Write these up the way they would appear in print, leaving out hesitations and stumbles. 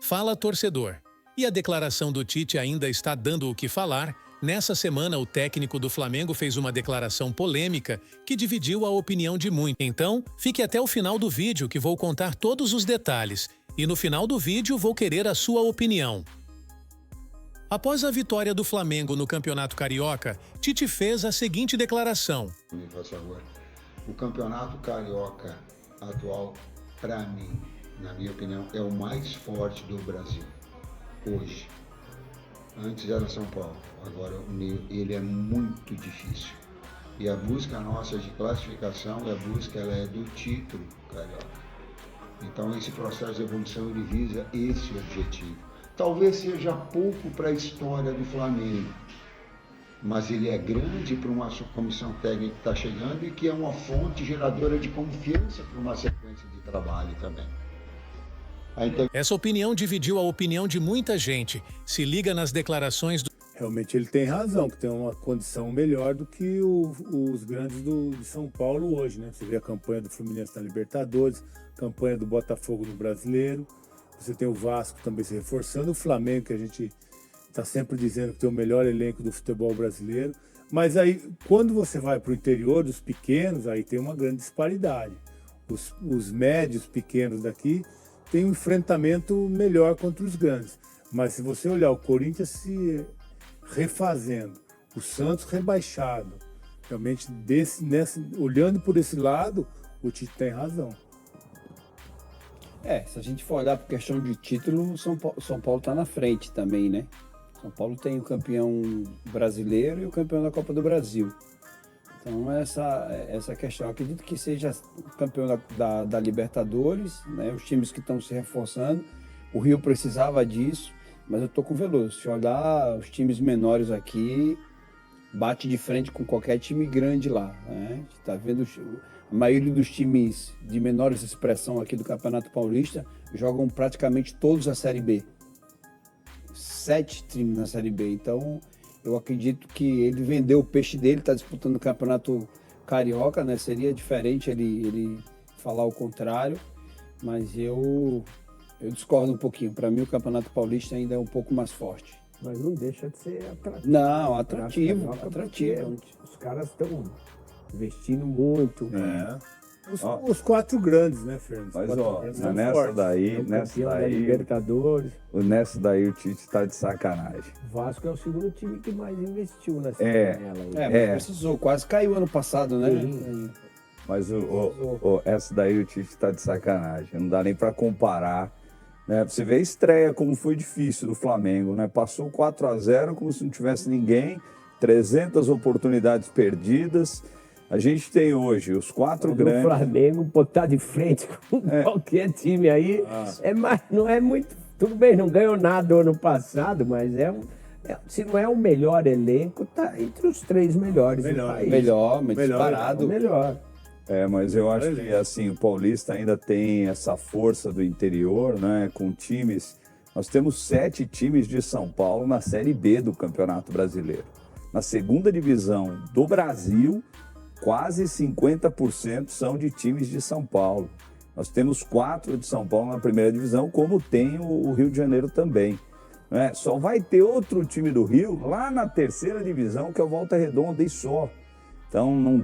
Fala, torcedor. E a declaração do Tite ainda está dando o que falar. Nessa semana, o técnico do Flamengo fez uma declaração polêmica que dividiu a opinião de muitos. Então, fique até o final do vídeo que vou contar todos os detalhes. E no final do vídeo vou querer a sua opinião. Após a vitória do Flamengo no Campeonato Carioca, Tite fez a seguinte declaração. O Campeonato Carioca atual, para mim, na minha opinião, é o mais forte do Brasil, hoje. Antes era São Paulo, agora ele é muito difícil. E a busca nossa de classificação, a busca ela é do título carioca. Então esse processo de evolução ele visa esse objetivo. Talvez seja pouco para a história do Flamengo, mas ele é grande para uma comissão técnica que está chegando e que é uma fonte geradora de confiança para uma sequência de trabalho também. Essa opinião dividiu a opinião de muita gente. Se liga nas declarações do... Realmente ele tem razão, que tem uma condição melhor do que os grandes de São Paulo hoje, né? Você vê a campanha do Fluminense na Libertadores, campanha do Botafogo no Brasileiro, você tem o Vasco também se reforçando, o Flamengo, que a gente está sempre dizendo que tem o melhor elenco do futebol brasileiro. Mas aí, quando você vai para o interior dos pequenos, aí tem uma grande disparidade. Os médios pequenos daqui tem um enfrentamento melhor contra os grandes. Mas se você olhar o Corinthians se refazendo, o Santos rebaixado, realmente olhando por esse lado, o Tite tem razão. Se a gente for olhar por questão de título, São Paulo está na frente também, né? São Paulo tem o campeão brasileiro e o campeão da Copa do Brasil. Então essa questão, eu acredito que seja campeão da Libertadores, né? Os times que estão se reforçando, o Rio precisava disso, mas eu estou com o Veloso. Se olhar os times menores aqui, bate de frente com qualquer time grande lá, né? A gente está vendo a maioria dos times de menores expressão aqui do Campeonato Paulista jogam praticamente todos a Série B. 7 times na Série B, então eu acredito que ele vendeu o peixe dele, está disputando o Campeonato Carioca, né? Seria diferente ele falar o contrário, mas eu discordo um pouquinho. Para mim o Campeonato Paulista ainda é um pouco mais forte. Mas não deixa de ser atrativo. Não, atrativo. Os caras estão investindo muito. Os 4 grandes, né, Fernando? Mas ó, nessa daí, Libertadores. Nessa daí o Tite tá de sacanagem. O Vasco é o segundo time que mais investiu nessa janela aí. Precisou, quase caiu ano passado, né? Mas essa daí o Tite tá de sacanagem. Não dá nem para comparar. Né? Você vê a estreia, como foi difícil do Flamengo, né? Passou 4-0 como se não tivesse ninguém, 300 oportunidades perdidas. A gente tem hoje os 4 grandes... O Flamengo botar de frente com qualquer time aí, não é muito... Tudo bem, não ganhou nada ano passado, mas se não é o melhor elenco, tá entre os 3 melhores do país. Melhor, disparado. Melhor. Mas eu acho que assim, o Paulista ainda tem essa força do interior, né? Com times... Nós temos 7 times de São Paulo na Série B do Campeonato Brasileiro. Na segunda divisão do Brasil, quase 50% são de times de São Paulo. Nós temos 4 de São Paulo na primeira divisão, como tem o Rio de Janeiro também. Né? Só vai ter outro time do Rio lá na terceira divisão, que é o Volta Redonda e só. Então não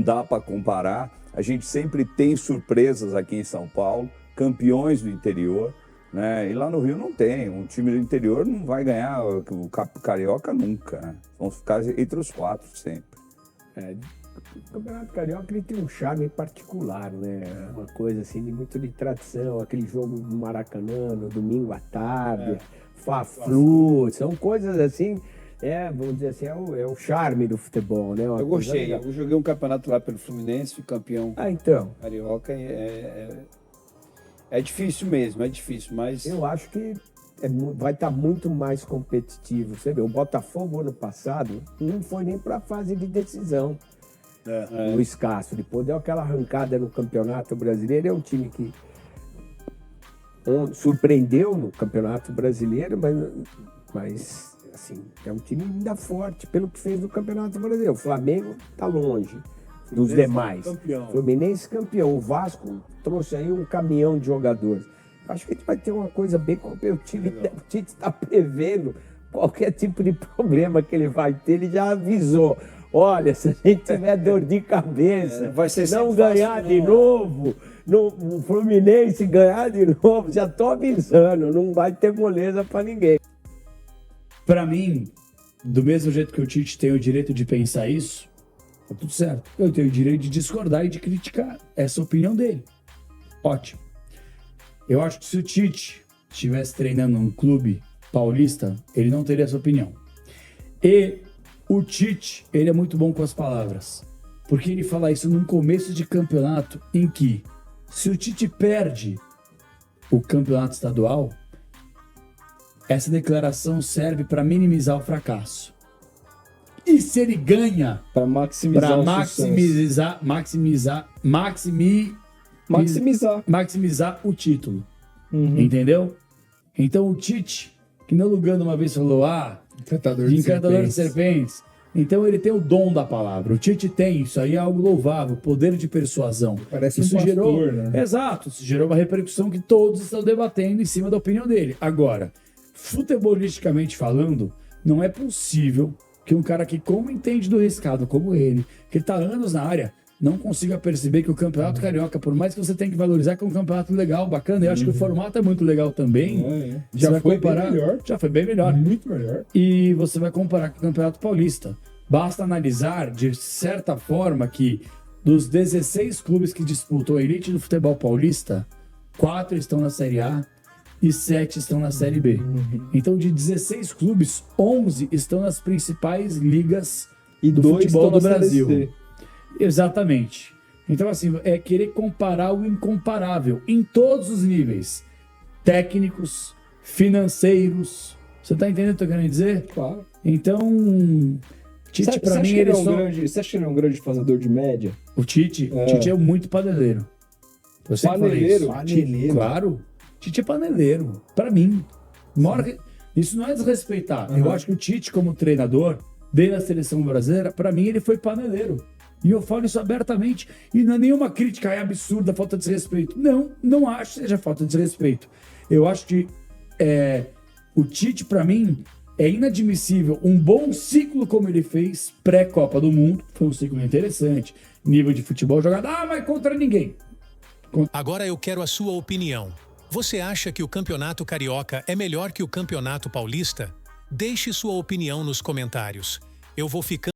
dá para comparar. A gente sempre tem surpresas aqui em São Paulo, campeões do interior. Né? E lá no Rio não tem. Um time do interior não vai ganhar o Carioca nunca. Né? Vão ficar entre os 4 sempre. O Campeonato Carioca ele tem um charme particular, né? Uma coisa assim, muito de tradição, aquele jogo do Maracanã, no domingo à tarde, Fla-Flu, são coisas assim, vamos dizer assim, é o charme do futebol, né? Eu gostei, eu joguei um campeonato lá pelo Fluminense, fui campeão carioca, é difícil mesmo, mas... Eu acho que vai estar muito mais competitivo. Você vê, o Botafogo ano passado não foi nem para a fase de decisão. O escasso. Depois deu aquela arrancada no Campeonato Brasileiro. É um time que surpreendeu no Campeonato Brasileiro, mas assim, é um time ainda forte pelo que fez no Campeonato Brasileiro. O Flamengo está longe dos demais. Fluminense campeão. O Vasco trouxe aí um caminhão de jogadores. Acho que a gente vai ter uma coisa bem competitiva. O Tite está prevendo qualquer tipo de problema que ele vai ter, ele já avisou. Olha, se a gente tiver dor de cabeça, vai ser não ganhar de novo, o Fluminense ganhar de novo, já tô avisando, não vai ter moleza para ninguém. Para mim, do mesmo jeito que o Tite tem o direito de pensar isso, tá tudo certo. Eu tenho o direito de discordar e de criticar essa opinião dele. Ótimo. Eu acho que se o Tite estivesse treinando um clube paulista, ele não teria essa opinião. E o Tite, ele é muito bom com as palavras. Porque ele fala isso num começo de campeonato em que, se o Tite perde o campeonato estadual, essa declaração serve para minimizar o fracasso. E se ele ganha, para maximizar o título. Entendeu? Então o Tite, que não Lugano uma vez falou, encantador de serpentes. Então ele tem o dom da palavra. O Tite tem, isso aí é algo louvável, poder de persuasão. Parece isso um gerou, pastor, né? Exato, isso gerou uma repercussão que todos estão debatendo em cima da opinião dele. Agora, futebolisticamente falando, não é possível que um cara que como entende do riscado, como ele, que está há anos na área, não consiga perceber que o Campeonato Carioca, por mais que você tenha que valorizar, que é um campeonato legal, bacana, eu acho que o formato é muito legal também. Já foi bem melhor. Já foi bem melhor. Muito melhor. E você vai comparar com o Campeonato Paulista. Basta analisar, de certa forma, que dos 16 clubes que disputam a elite do futebol paulista, 4 estão na Série A e 7 estão na Série B. Então, de 16 clubes, 11 estão nas principais ligas do futebol do Brasil. Exatamente. Então, assim, é querer comparar o incomparável em todos os níveis. Técnicos, financeiros. Você tá entendendo o que eu tô querendo dizer? Claro. Então, Tite, pra mim, ele só... Você acha que ele é um grande fazedor de média? O Tite é muito paneleiro. Eu sempre falei isso. Paneleiro? Claro. Tite é paneleiro. Pra mim. Isso não é desrespeitar. Eu acho que o Tite, como treinador, dentro da seleção brasileira, pra mim, ele foi paneleiro. E eu falo isso abertamente. E não é nenhuma crítica, é absurda, falta de respeito. Não acho que seja falta de respeito. Eu acho que o Tite, pra mim, é inadmissível um bom ciclo como ele fez pré-Copa do Mundo. Foi um ciclo interessante. Nível de futebol jogado, mas contra ninguém. Agora eu quero a sua opinião. Você acha que o Campeonato Carioca é melhor que o Campeonato Paulista? Deixe sua opinião nos comentários. Eu vou ficando